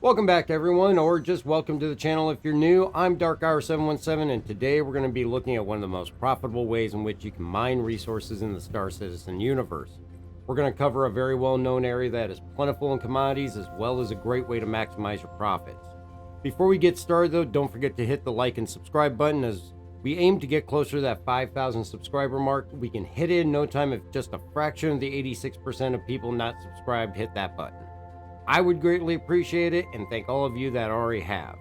Welcome back everyone, or just welcome to the channel if you're new. I'm DarkHour717 and today we're going to be looking at one of the most profitable ways in which you can mine resources in the Star Citizen universe. We're going to cover a very well-known area that is plentiful in commodities as well as a great way to maximize your profits. Before we get started though, don't forget to hit the like and subscribe button as we aim to get closer to that 5,000 subscriber mark. We can hit it in no time if just a fraction of the 86% of people not subscribed hit that button. I would greatly appreciate it and thank all of you that already have.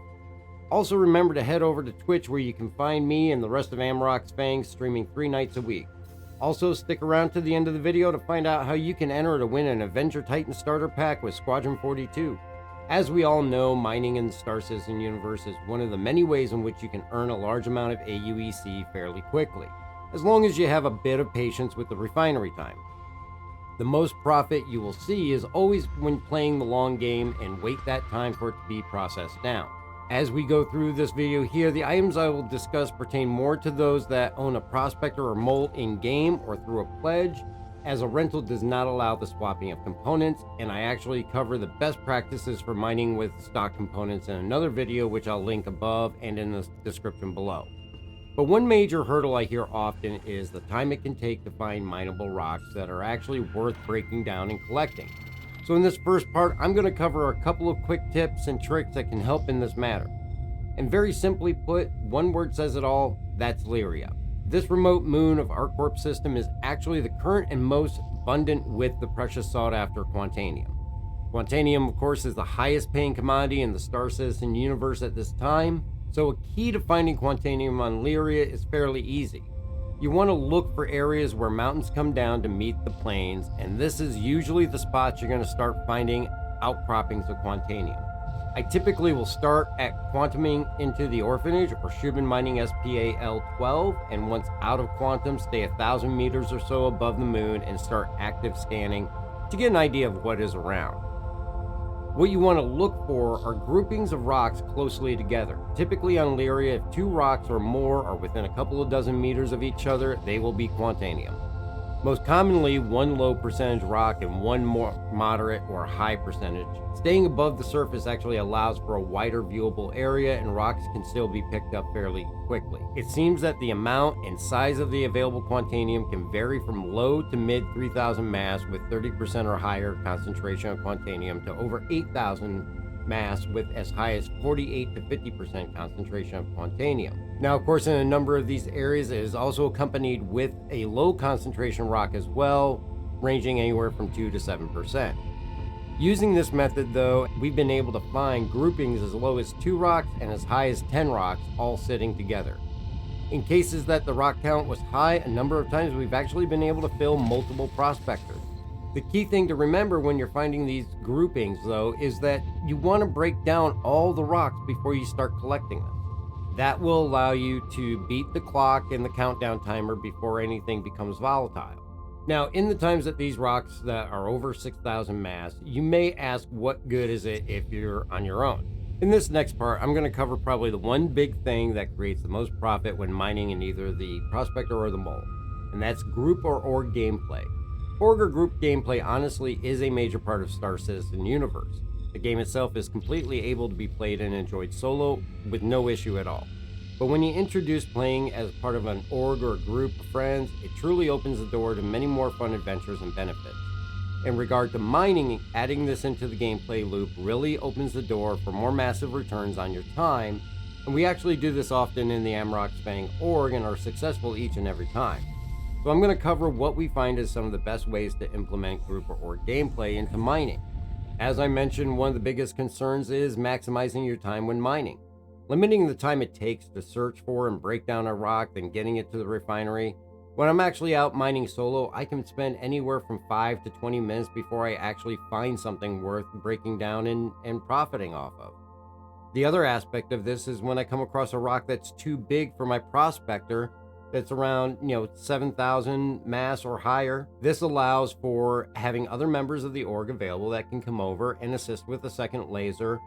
Also remember to head over to Twitch where you can find me and the rest of Amrox Fang streaming 3 nights a week. Also stick around to the end of the video to find out how you can enter to win an Avenger Titan starter pack with Squadron 42. As we all know, mining in the Star Citizen universe is one of the many ways in which you can earn a large amount of AUEC fairly quickly, as long as you have a bit of patience with the refinery time. The most profit you will see is always when playing the long game and wait that time for it to be processed down. As we go through this video here, the items I will discuss pertain more to those that own a prospector or mole in-game or through a pledge, as a rental does not allow the swapping of components, and I actually cover the best practices for mining with stock components in another video which I'll link above and in the description below. But one major hurdle I hear often is the time it can take to find mineable rocks that are actually worth breaking down and collecting. So in this first part, I'm going to cover a couple of quick tips and tricks that can help in this matter. And very simply put, one word says it all, that's Lyria. This remote moon of ArcCorp system is actually the current and most abundant with the precious sought after Quantanium. Quantanium, of course, is the highest paying commodity in the Star Citizen universe at this time. So a key to finding Quantanium on Lyria is fairly easy. You want to look for areas where mountains come down to meet the plains, and this is usually the spots you're going to start finding outcroppings of Quantanium. I typically will start at quantuming into the orphanage or Shubin mining SPA L12, and once out of quantum, stay 1,000 meters or so above the moon and start active scanning to get an idea of what is around. What you want to look for are groupings of rocks closely together. Typically on Lyria, if 2 rocks or more are within a couple of dozen meters of each other, they will be Quantanium. Most commonly, 1 low percentage rock and 1 more moderate or high percentage. Staying above the surface actually allows for a wider viewable area, and rocks can still be picked up fairly quickly. It seems that the amount and size of the available Quantanium can vary from low to mid 3,000 mass with 30% or higher concentration of Quantanium to over 8,000 mass with as high as 48 to 50% concentration of Quantanium. Now, of course, in a number of these areas, it is also accompanied with a low concentration rock as well, ranging anywhere from 2 to 7%. Using this method, though, we've been able to find groupings as low as 2 rocks and as high as 10 rocks all sitting together. In cases that the rock count was high, a number of times we've actually been able to fill multiple prospectors. The key thing to remember when you're finding these groupings, though, is that you want to break down all the rocks before you start collecting them. That will allow you to beat the clock and the countdown timer before anything becomes volatile. Now, in the times that these rocks that are over 6,000 mass, you may ask what good is it if you're on your own? In this next part, I'm going to cover probably the one big thing that creates the most profit when mining in either the prospector or the mole, and that's group or org gameplay. Org or group gameplay honestly is a major part of Star Citizen universe. The game itself is completely able to be played and enjoyed solo with no issue at all. But when you introduce playing as part of an org or a group of friends, it truly opens the door to many more fun adventures and benefits. In regard to mining, adding this into the gameplay loop really opens the door for more massive returns on your time, and we actually do this often in the Amrox Fang org and are successful each and every time. So I'm going to cover what we find as some of the best ways to implement group or org gameplay into mining. As I mentioned, one of the biggest concerns is maximizing your time when mining. Limiting the time it takes to search for and break down a rock, then getting it to the refinery. When I'm actually out mining solo, I can spend anywhere from 5 to 20 minutes before I actually find something worth breaking down and profiting off of. The other aspect of this is when I come across a rock that's too big for my prospector, that's around 7,000 mass or higher. This allows for having other members of the org available that can come over and assist with a second laser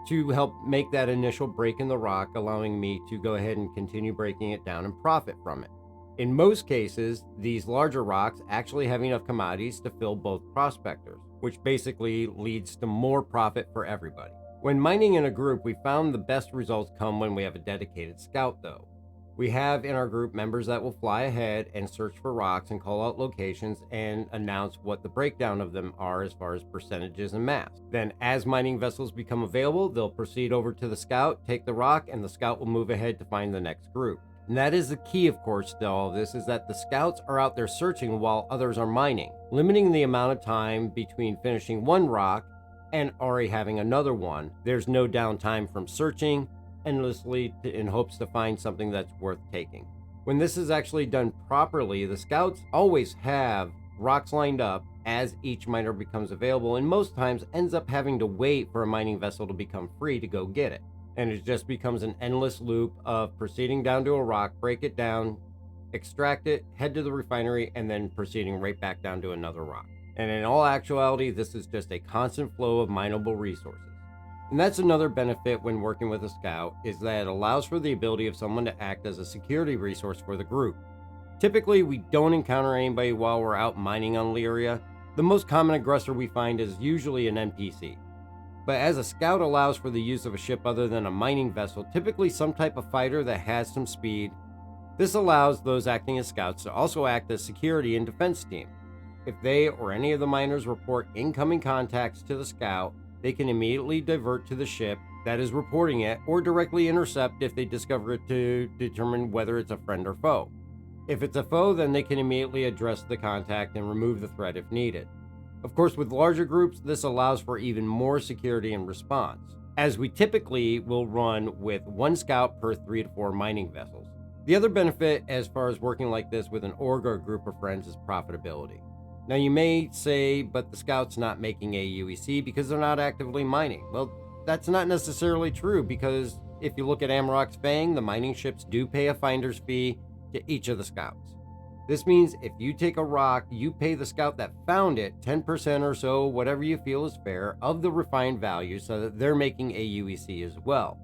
to help make that initial break in the rock, allowing me to go ahead and continue breaking it down and profit from it. In most cases, these larger rocks actually have enough commodities to fill both prospectors, which basically leads to more profit for everybody. When mining in a group, we found the best results come when we have a dedicated scout though. We have in our group members that will fly ahead and search for rocks and call out locations and announce what the breakdown of them are as far as percentages and mass. Then as mining vessels become available, they'll proceed over to the scout, take the rock, and the scout will move ahead to find the next group. And that is the key, of course, to all of this, is that the scouts are out there searching while others are mining, limiting the amount of time between finishing one rock and already having another one. There's no downtime from searching endlessly in hopes to find something that's worth taking. When this is actually done properly, the scouts always have rocks lined up as each miner becomes available, and most times ends up having to wait for a mining vessel to become free to go get it. And it just becomes an endless loop of proceeding down to a rock, break it down, extract it, head to the refinery, and then proceeding right back down to another rock. And in all actuality, this is just a constant flow of mineable resources. And that's another benefit when working with a scout, is that it allows for the ability of someone to act as a security resource for the group. Typically, we don't encounter anybody while we're out mining on Lyria. The most common aggressor we find is usually an NPC. But as a scout allows for the use of a ship other than a mining vessel, typically some type of fighter that has some speed, this allows those acting as scouts to also act as security and defense team. If they or any of the miners report incoming contacts to the scout, they can immediately divert to the ship that is reporting it, or directly intercept if they discover it to determine whether it's a friend or foe. If it's a foe, then they can immediately address the contact and remove the threat if needed. Of course, with larger groups, this allows for even more security and response, as we typically will run with one scout per 3 to 4 mining vessels. The other benefit as far as working like this with an org or a group of friends is profitability. Now you may say, but the scout's not making a UEC because they're not actively mining. Well, that's not necessarily true, because if you look at Amrox Fang, the mining ships do pay a finder's fee to each of the scouts. This means if you take a rock, you pay the scout that found it 10% or so, whatever you feel is fair, of the refined value, so that they're making a UEC as well.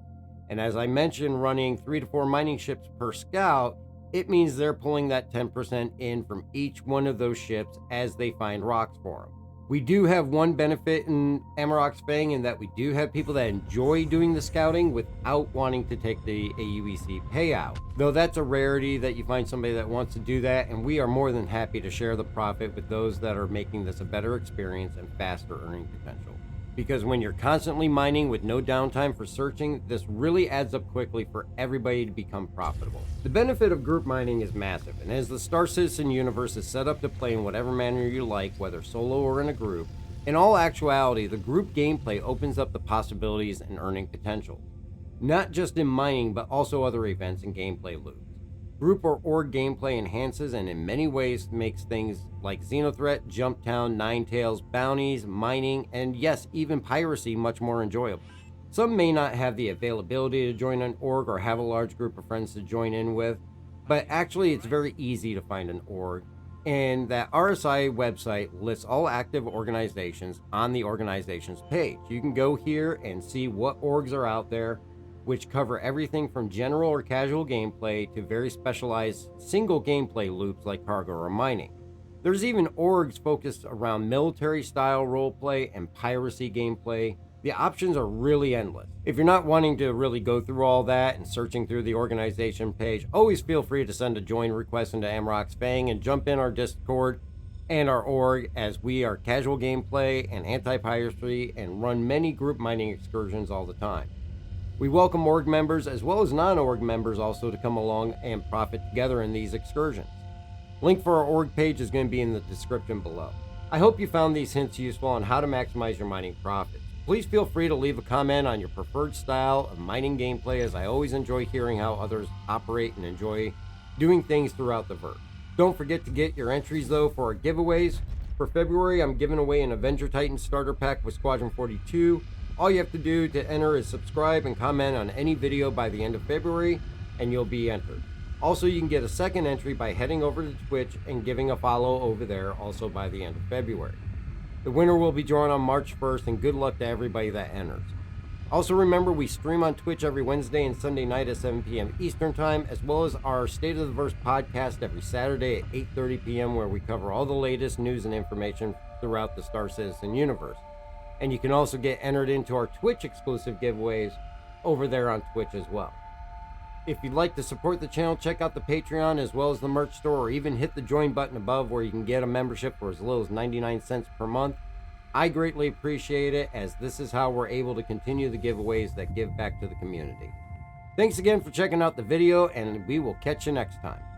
And as I mentioned, running 3 to 4 mining ships per scout, it means they're pulling that 10% in from each one of those ships as they find rocks for them. We do have one benefit in Amrox Fang, in that we do have people that enjoy doing the scouting without wanting to take the AUEC payout. Though that's a rarity that you find somebody that wants to do that, and we are more than happy to share the profit with those that are making this a better experience and faster earning potential. Because when you're constantly mining with no downtime for searching, this really adds up quickly for everybody to become profitable. The benefit of group mining is massive, and as the Star Citizen universe is set up to play in whatever manner you like, whether solo or in a group, in all actuality, the group gameplay opens up the possibilities and earning potential. Not just in mining, but also other events and gameplay loops. Group or org gameplay enhances and in many ways makes things like Xenothreat, Jumptown, Ninetales, bounties, mining, and yes, even piracy much more enjoyable. Some may not have the availability to join an org or have a large group of friends to join in with, but actually it's very easy to find an org, and that RSI website lists all active organizations on the organizations page. You can go here and see what orgs are out there, which cover everything from general or casual gameplay to very specialized single gameplay loops like cargo or mining. There's even orgs focused around military style roleplay and piracy gameplay. The options are really endless. If you're not wanting to really go through all that and searching through the organization page, always feel free to send a join request into Amrox Fang and jump in our Discord and our org, as we are casual gameplay and anti-piracy and run many group mining excursions all the time. We welcome org members as well as non-org members also to come along and profit together in these excursions. Link for our org page is going to be in the description below. I hope you found these hints useful on how to maximize your mining profits. Please feel free to leave a comment on your preferred style of mining gameplay, as I always enjoy hearing how others operate and enjoy doing things throughout the vert. Don't forget to get your entries though for our giveaways. For February, I'm giving away an Avenger Titan starter pack with Squadron 42. All you have to do to enter is subscribe and comment on any video by the end of February, and you'll be entered. Also, you can get a second entry by heading over to Twitch and giving a follow over there also by the end of February. The winner will be drawn on March 1st, and good luck to everybody that enters. Also remember, we stream on Twitch every Wednesday and Sunday night at 7 p.m. Eastern Time, as well as our State of the Verse podcast every Saturday at 8:30 p.m., where we cover all the latest news and information throughout the Star Citizen universe. And you can also get entered into our Twitch exclusive giveaways over there on Twitch as well. If you'd like to support the channel, check out the Patreon as well as the merch store, or even hit the join button above where you can get a membership for as little as 99 cents per month. I greatly appreciate it, as this is how we're able to continue the giveaways that give back to the community. Thanks again for checking out the video, and we will catch you next time.